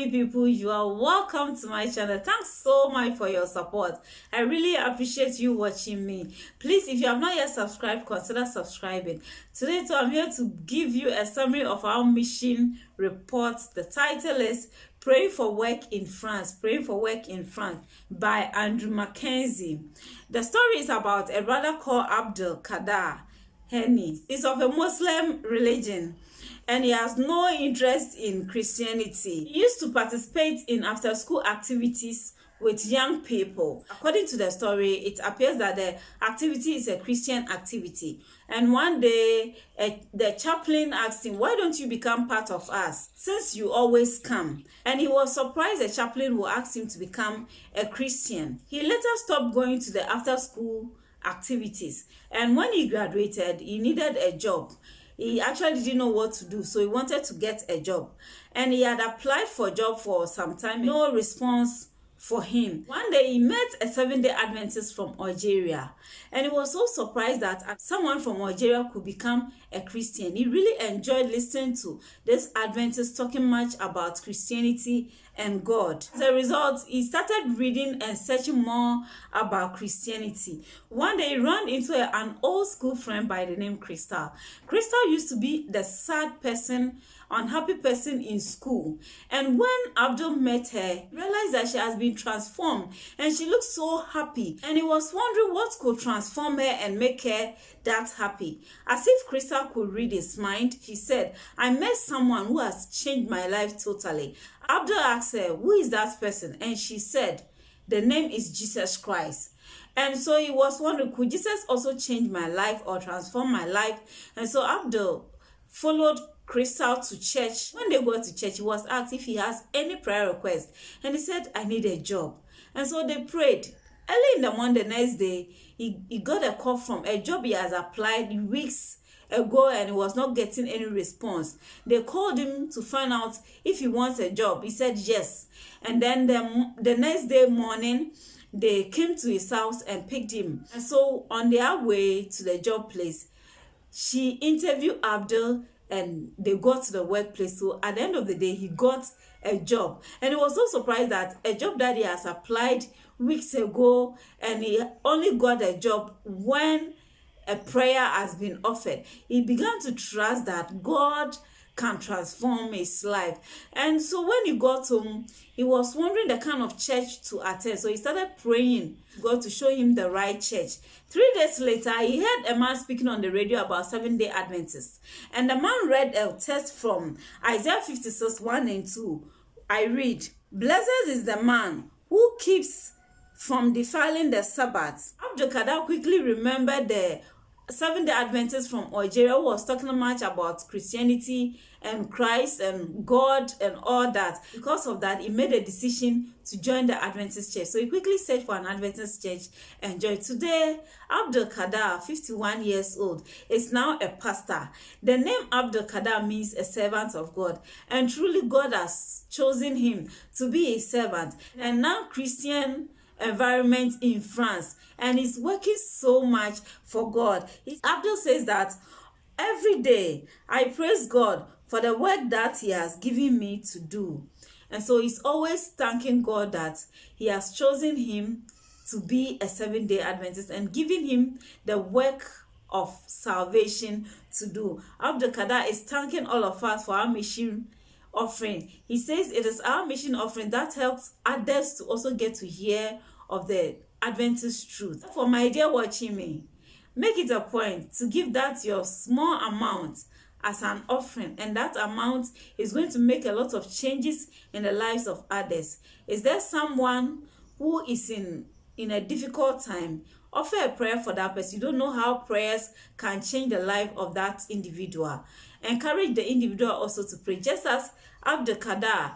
lovely people, you are welcome to my channel. Thanks so much for your support. I really appreciate you watching me. Please, if you have not yet subscribed, consider subscribing. Today too, I'm here to give you a summary of our mission report. The title is Praying for Work in France. Praying for Work in France by Andrew Mackenzie. The story is about a brother called Abdul Kader Henny. He's of a Muslim religion and he has no interest in Christianity. He used to participate in after-school activities with young people. According to the story, it appears that the activity is a Christian activity. And one day, the chaplain asked him, "Why don't you become part of us, since you always come?" And he was surprised the chaplain would ask him to become a Christian. He later stopped going to the after-school activities. And when he graduated, he needed a job. He actually didn't know what to do, so he wanted to get a job. And he had applied for a job for some time, no response for him. One day he met a Seventh-day Adventist from Algeria, and he was so surprised that someone from Algeria could become a Christian. He really enjoyed listening to this Adventist talking much about Christianity and God. As a result, he started reading and searching more about Christianity. One day he ran into an old school friend by the name Crystal. Crystal used to be the sad person, unhappy person in school, and when Abdul met her, he realized that she has been transformed and she looked so happy, and he was wondering what could transform her and make her that happy. As if Crystal could read his mind, she said, "I met someone who has changed my life totally." Abdul asked her, "Who is that person?" And she said, "The name is Jesus Christ." And so he was wondering, could Jesus also change my life or transform my life? And so Abdul followed Crystal to church. When they got to church, he was asked if he has any prayer request, and he said, "I need a job." And so they prayed. Early in the morning the next day, he got a call from a job he has applied weeks ago and he was not getting any response. They called him to find out if he wants a job. He said yes. And then the next day morning, they came to his house and picked him. And so on their way to the job place, she interviewed Abdul and they got to the workplace. So at the end of the day, he got a job. And he was so surprised that a job that he has applied weeks ago, and he only got a job when a prayer has been offered. He began to trust that God can transform his life. And so when he got home, he was wondering the kind of church to attend. So he started praying God to show him the right church. 3 days later, he heard a man speaking on the radio about Seventh-day Adventists. And the man read a text from Isaiah 56, 1 and 2. I read, "Blessed is the man who keeps from defiling the Sabbath." Abdul Kader quickly remembered the Seventh-day Adventist from Algeria who was talking much about Christianity and Christ and God and all that. Because of that, he made a decision to join the Adventist church. So he quickly searched for an Adventist church and joined. Today, Abdul Kader, 51 years old, is now a pastor. The name Abdul Kader means a servant of God, and truly God has chosen him to be a servant. And now Christian environment in France, and he's working so much for God. Abdul says that every day I praise God for the work that he has given me to do. And so he's always thanking God that he has chosen him to be a Seventh-day Adventist and giving him the work of salvation to do. Abdul Kader is thanking all of us for our mission offering. He says it is our mission offering that helps others to also get to hear of the Adventist truth. For my dear watching me, make it a point to give that your small amount as an offering, and that amount is going to make a lot of changes in the lives of others. Is there someone who is in a difficult time? Offer a prayer for that person. You don't know how prayers can change the life of that individual. Encourage the individual also to pray. Just as Abdul Kader,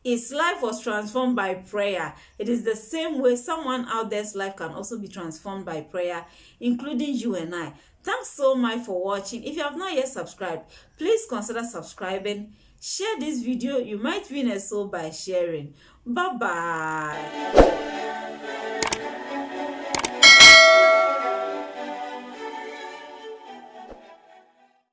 his life was transformed by prayer. It is the same way someone out there's life can also be transformed by prayer, including you and I. Thanks so much for watching. If you have not yet subscribed, please consider subscribing. Share this video. You might win a soul by sharing. Bye-bye.